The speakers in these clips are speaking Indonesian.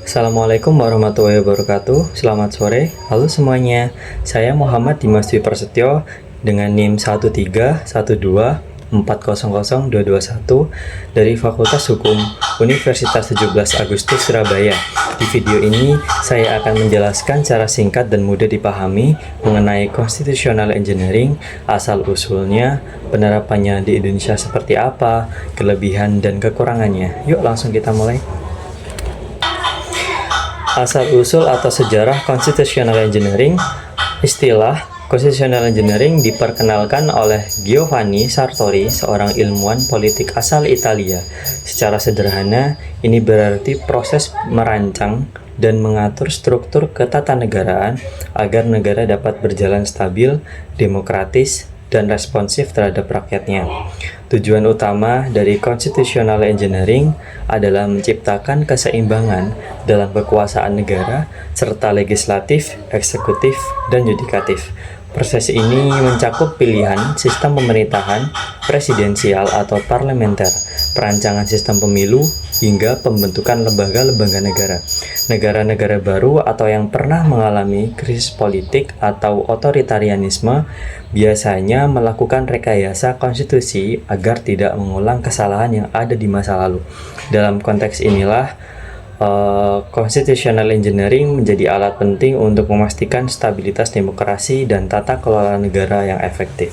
Assalamualaikum warahmatullahi wabarakatuh. Selamat sore. Halo semuanya. Saya Muhammad Dimas Dwi Prasetyo dengan NIM 13124000221 dari Fakultas Hukum Universitas 17 Agustus Surabaya. Di video ini saya akan menjelaskan secara singkat dan mudah dipahami mengenai Constitutional Engineering, asal-usulnya, penerapannya di Indonesia seperti apa, kelebihan dan kekurangannya. Yuk langsung kita mulai. Asal-usul atau sejarah Constitutional Engineering. Istilah Constitutional Engineering diperkenalkan oleh Giovanni Sartori, seorang ilmuwan politik asal Italia. Secara sederhana, ini berarti proses merancang dan mengatur struktur ketatanegaraan agar negara dapat berjalan stabil, demokratis, dan responsif terhadap rakyatnya. Tujuan utama dari Constitutional Engineering adalah menciptakan keseimbangan dalam kekuasaan negara serta legislatif, eksekutif, dan yudikatif. Proses ini mencakup pilihan sistem pemerintahan, presidensial atau parlementer, perancangan sistem pemilu, hingga pembentukan lembaga-lembaga negara. Negara-negara baru atau yang pernah mengalami krisis politik atau otoritarianisme biasanya melakukan rekayasa konstitusi agar tidak mengulang kesalahan yang ada di masa lalu. Dalam konteks inilah, Constitutional Engineering menjadi alat penting untuk memastikan stabilitas demokrasi dan tata kelola negara yang efektif.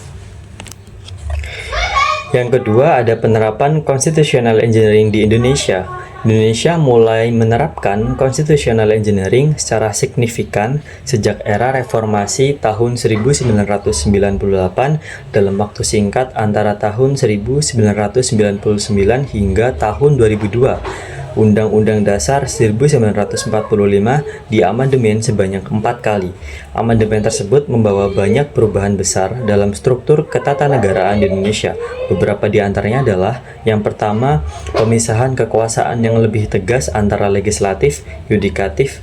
Yang kedua, ada penerapan Constitutional Engineering di Indonesia. Indonesia mulai menerapkan Constitutional Engineering secara signifikan sejak era reformasi tahun 1998 dalam waktu singkat antara tahun 1999 hingga tahun 2002. Undang-Undang Dasar 1945 diamandemen sebanyak 4 kali. Amandemen tersebut membawa banyak perubahan besar dalam struktur ketatanegaraan di Indonesia. Beberapa di antaranya adalah: yang pertama, pemisahan kekuasaan yang lebih tegas antara legislatif, yudikatif,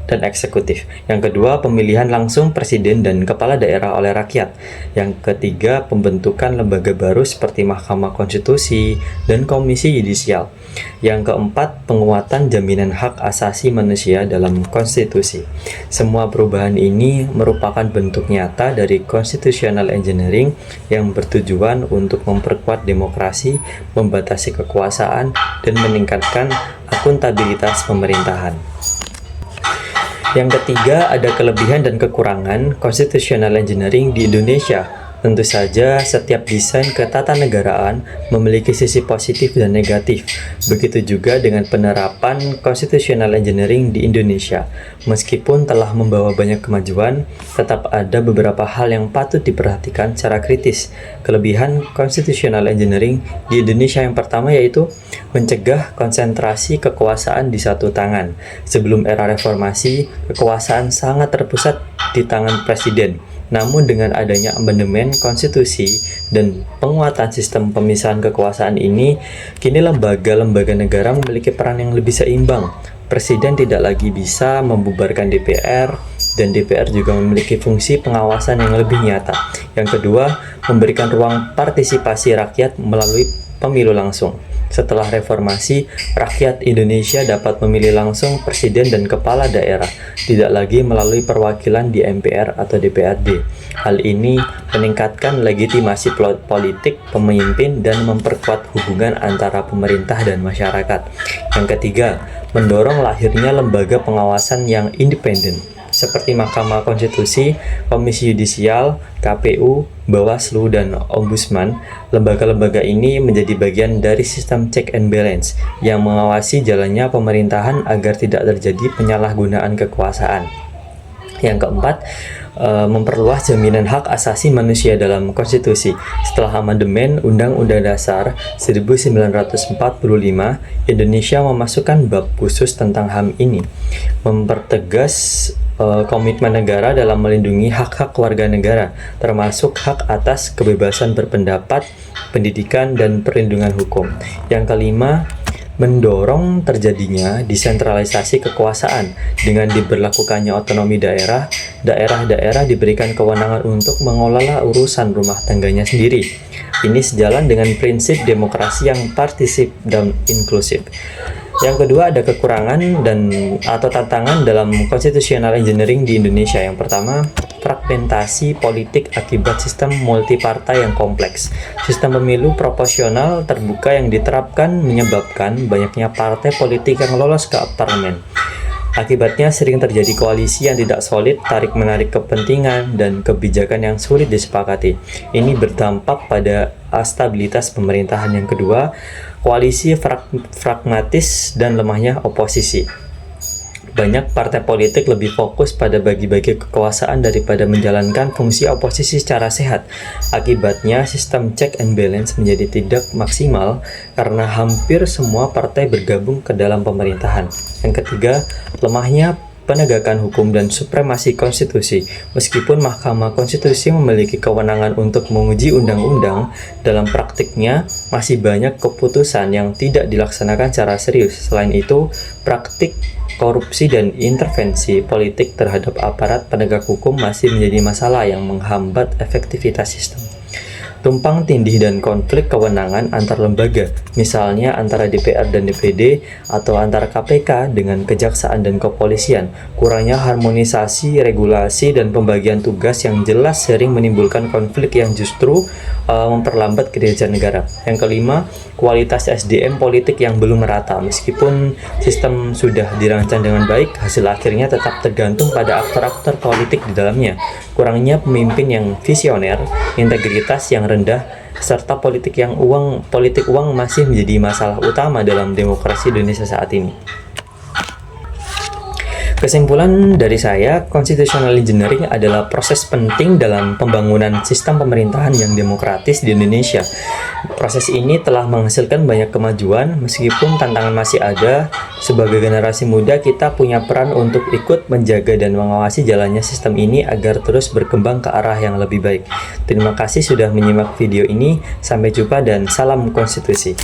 dan eksekutif. Yang kedua, pemilihan langsung presiden dan kepala daerah oleh rakyat. Yang ketiga, pembentukan lembaga baru seperti Mahkamah Konstitusi dan Komisi Yudisial. Yang keempat, penguatan jaminan hak asasi manusia dalam konstitusi. Semua perubahan ini merupakan bentuk nyata dari Constitutional Engineering yang bertujuan untuk memperkuat demokrasi, membatasi kekuasaan, dan meningkatkan akuntabilitas pemerintahan. Yang ketiga, ada kelebihan dan kekurangan Constitutional Engineering di Indonesia. Tentu saja, setiap desain ketatanegaraan memiliki sisi positif dan negatif. Begitu juga dengan penerapan Constitutional Engineering di Indonesia. Meskipun telah membawa banyak kemajuan, tetap ada beberapa hal yang patut diperhatikan secara kritis. Kelebihan Constitutional Engineering di Indonesia yang pertama yaitu mencegah konsentrasi kekuasaan di satu tangan. Sebelum era reformasi, kekuasaan sangat terpusat di tangan presiden. Namun dengan adanya amandemen konstitusi dan penguatan sistem pemisahan kekuasaan ini, kini lembaga-lembaga negara memiliki peran yang lebih seimbang. Presiden tidak lagi bisa membubarkan DPR, dan DPR juga memiliki fungsi pengawasan yang lebih nyata. Yang kedua, memberikan ruang partisipasi rakyat melalui pemilu langsung. Setelah reformasi, rakyat Indonesia dapat memilih langsung presiden dan kepala daerah, tidak lagi melalui perwakilan di MPR atau DPRD. Hal ini meningkatkan legitimasi politik pemimpin dan memperkuat hubungan antara pemerintah dan masyarakat. Yang ketiga, mendorong lahirnya lembaga pengawasan yang independen, seperti Mahkamah Konstitusi, Komisi Yudisial, KPU, Bawaslu, dan Ombudsman. Lembaga-lembaga ini menjadi bagian dari sistem check and balance yang mengawasi jalannya pemerintahan agar tidak terjadi penyalahgunaan kekuasaan. Yang keempat, memperluas jaminan hak asasi manusia dalam konstitusi. Setelah amandemen Undang-Undang Dasar 1945, Indonesia memasukkan bab khusus tentang HAM ini, mempertegas komitmen negara dalam melindungi hak-hak warga negara, termasuk hak atas kebebasan berpendapat, pendidikan, dan perlindungan hukum. Yang kelima, mendorong terjadinya desentralisasi kekuasaan dengan diberlakukannya otonomi daerah. Daerah-daerah diberikan kewenangan untuk mengelola urusan rumah tangganya sendiri. Ini sejalan dengan prinsip demokrasi yang partisip dan inklusif. Yang kedua, ada kekurangan dan atau tantangan dalam constitutional engineering di Indonesia. Yang pertama, fragmentasi politik akibat sistem multipartai yang kompleks. Sistem pemilu proporsional terbuka yang diterapkan menyebabkan banyaknya partai politik yang lolos ke parlemen. Akibatnya sering terjadi koalisi yang tidak solid, tarik-menarik kepentingan, dan kebijakan yang sulit disepakati. Ini berdampak pada stabilitas pemerintahan. Yang kedua, koalisi pragmatis dan lemahnya oposisi. Banyak partai politik lebih fokus pada bagi-bagi kekuasaan daripada menjalankan fungsi oposisi secara sehat. Akibatnya, sistem check and balance menjadi tidak maksimal karena hampir semua partai bergabung ke dalam pemerintahan. Yang ketiga, lemahnya penegakan hukum dan supremasi konstitusi. Meskipun Mahkamah Konstitusi memiliki kewenangan untuk menguji undang-undang, dalam praktiknya masih banyak keputusan yang tidak dilaksanakan secara serius. Selain itu, praktik korupsi dan intervensi politik terhadap aparat penegak hukum masih menjadi masalah yang menghambat efektivitas sistem. Tumpang tindih dan konflik kewenangan antar lembaga, misalnya antara DPR dan DPD atau antara KPK dengan Kejaksaan dan Kepolisian. Kurangnya harmonisasi, regulasi, dan pembagian tugas yang jelas sering menimbulkan konflik yang justru memperlambat kinerja negara. Yang kelima, kualitas SDM politik yang belum merata. Meskipun sistem sudah dirancang dengan baik, hasil akhirnya tetap tergantung pada aktor-aktor politik di dalamnya. Kurangnya pemimpin yang visioner, integritas yang rendah, serta politik uang masih menjadi masalah utama dalam demokrasi Indonesia saat ini. Kesimpulan dari saya, constitutional engineering adalah proses penting dalam pembangunan sistem pemerintahan yang demokratis di Indonesia. Proses ini telah menghasilkan banyak kemajuan, meskipun tantangan masih ada. Sebagai generasi muda, kita punya peran untuk ikut menjaga dan mengawasi jalannya sistem ini agar terus berkembang ke arah yang lebih baik. Terima kasih sudah menyimak video ini. Sampai jumpa dan salam konstitusi.